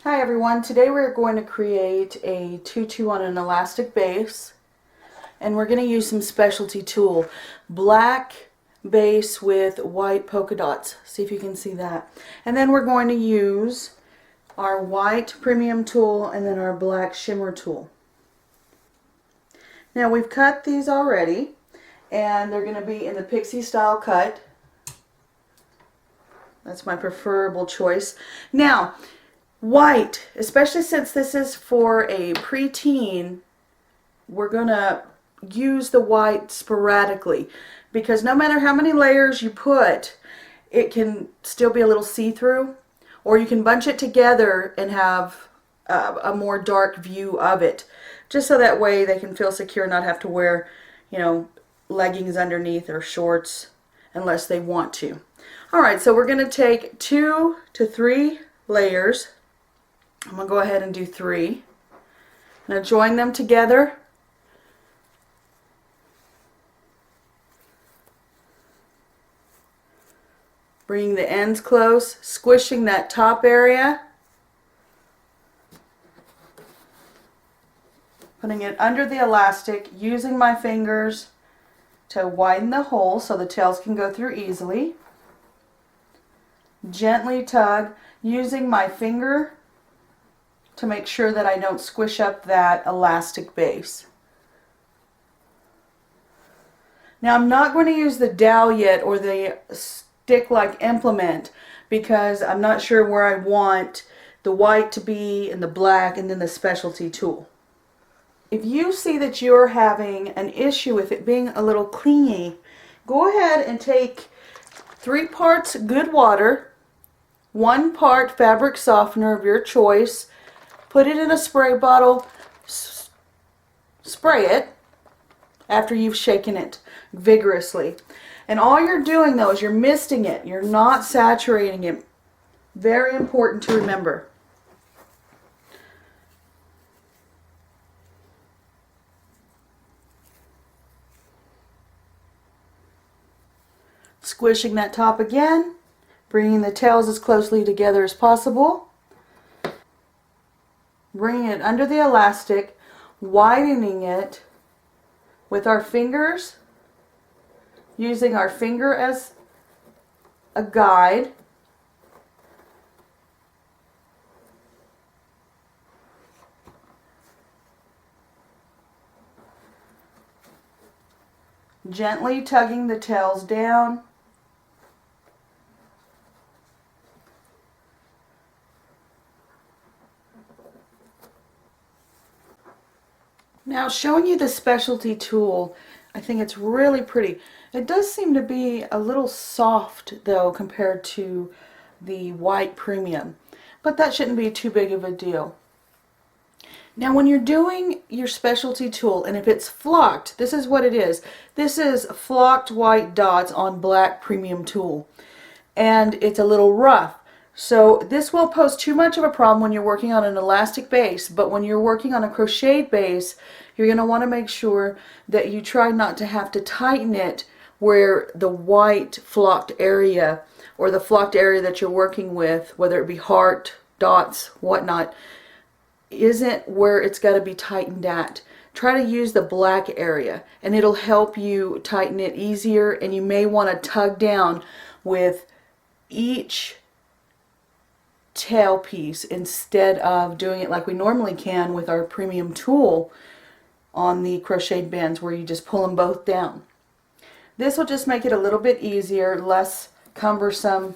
Hi everyone, today we're going to create a tutu on an elastic base, and we're going to use some specialty tulle. Black base with white polka dots. See if you can see that. And then we're going to use our white premium tulle and then our black shimmer tulle. Now we've cut these already, and they're going to be in the pixie style cut. That's my preferable choice. Now, white, especially since this is for a preteen, we're going to use the white sporadically because no matter how many layers you put, it can still be a little see-through, or you can bunch it together and have a more dark view of it, just so that way they can feel secure, not have to wear, leggings underneath or shorts unless they want to. Alright, so we're going to take 2 to 3 layers. I'm going to go ahead and do 3. Now join them together. Bringing the ends close, squishing that top area. Putting it under the elastic, using my fingers to widen the hole so the tails can go through easily. Gently tug, using my finger to make sure that I don't squish up that elastic base. Now I'm not going to use the dowel yet or the stick-like implement because I'm not sure where I want the white to be and the black and then the specialty tulle. If you see that you're having an issue with it being a little clingy, go ahead and take 3 parts good water, 1 part fabric softener of your choice, put it in a spray bottle, spray it after you've shaken it vigorously. And all you're doing though is you're misting it. You're not saturating it. Very important to remember. Squishing that top again, bringing the tails as closely together as possible. Bringing it under the elastic, widening it with our fingers, using our finger as a guide. Gently tugging the tails down. Now showing you the specialty tulle, I think it's really pretty. It does seem to be a little soft though compared to the white premium, but that shouldn't be too big of a deal. Now when you're doing your specialty tulle, and if it's flocked, this is what it is. This is flocked white dots on black premium tulle, and it's a little rough. So this won't pose too much of a problem when you're working on an elastic base, but when you're working on a crocheted base, you're going to want to make sure that you try not to have to tighten it where the white flocked area or the flocked area that you're working with, whether it be heart, dots, whatnot, isn't where it's got to be tightened at. Try to use the black area and it'll help you tighten it easier, and you may want to tug down with each tail piece instead of doing it like we normally can with our premium tulle on the crocheted bands where you just pull them both down. This will just make it a little bit easier, less cumbersome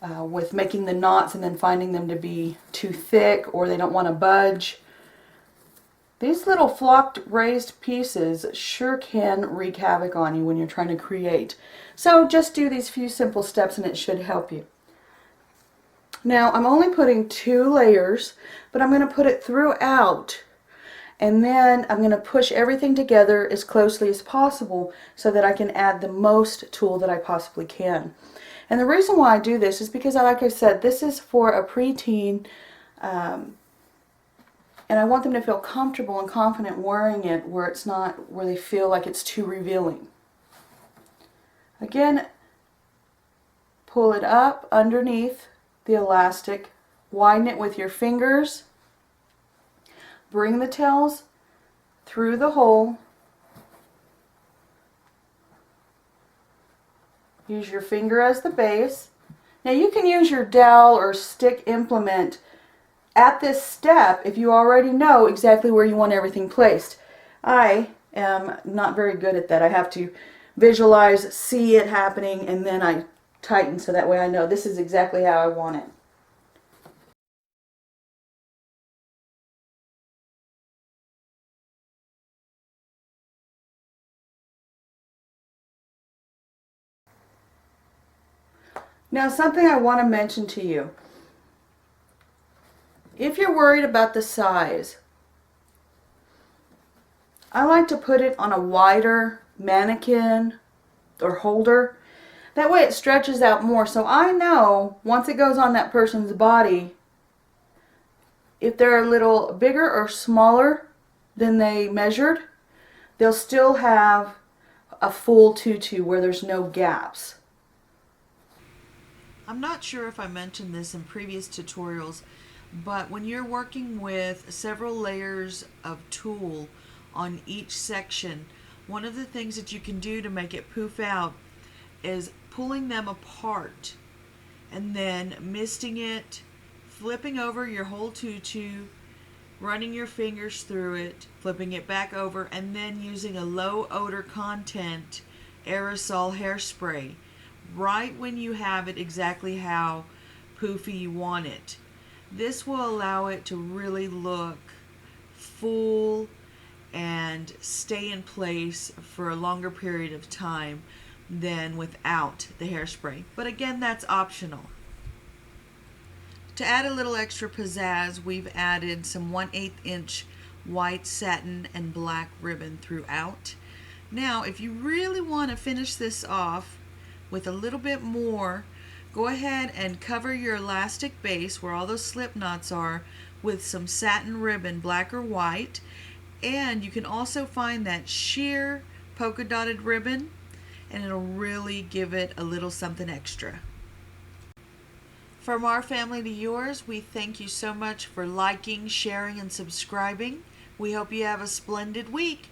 with making the knots and then finding them to be too thick or they don't want to budge. These little flocked raised pieces sure can wreak havoc on you when you're trying to create. So just do these few simple steps and it should help you. Now I'm only putting 2 layers, but I'm going to put it throughout, and then I'm going to push everything together as closely as possible so that I can add the most tulle that I possibly can. And the reason why I do this is because, like I said, this is for a preteen, and I want them to feel comfortable and confident wearing it where it's not, where they feel like it's too revealing. Again, pull it up underneath the elastic widen it with your fingers, bring the tails through the hole, use your finger as the base. Now you can use your dowel or stick implement at this step if you already know exactly where you want everything placed. I am not very good at that. I have to visualize, see it happening, and then I tighten so that way I know this is exactly how I want it. Now something I want to mention to you. If you're worried about the size, I like to put it on a wider mannequin or holder. That way it stretches out more, so I know once it goes on that person's body, if they're a little bigger or smaller than they measured, they'll still have a full tutu where there's no gaps. I'm not sure if I mentioned this in previous tutorials, but when you're working with several layers of tulle on each section, one of the things that you can do to make it poof out is pulling them apart and then misting it, flipping over your whole tutu, running your fingers through it, flipping it back over, and then using a low odor content aerosol hairspray right when you have it exactly how poofy you want it. This will allow it to really look full and stay in place for a longer period of time than without the hairspray. But again, that's optional. To add a little extra pizzazz, we've added some 1/8 inch white satin and black ribbon throughout. Now, if you really want to finish this off with a little bit more, go ahead and cover your elastic base where all those slip knots are with some satin ribbon, black or white. And you can also find that sheer polka dotted ribbon, and it'll really give it a little something extra. From our family to yours, we thank you so much for liking, sharing, and subscribing. We hope you have a splendid week.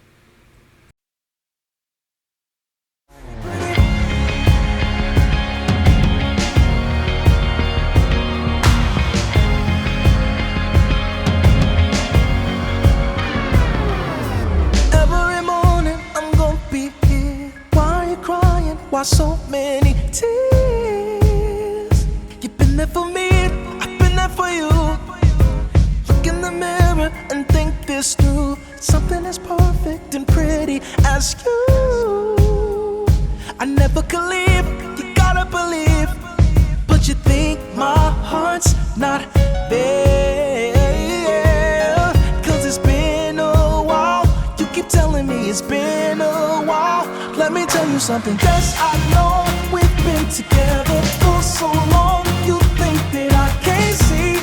Why so many tears? You've been there for me, I've been there for you. Look in the mirror and think this through. Something as perfect and pretty as you, I never could leave, you gotta believe. But you think my heart's not there, 'cause it's been a while. You keep telling me it's been a while. Let me tell you something, yes, I know we've been together for so long. You think that I can't see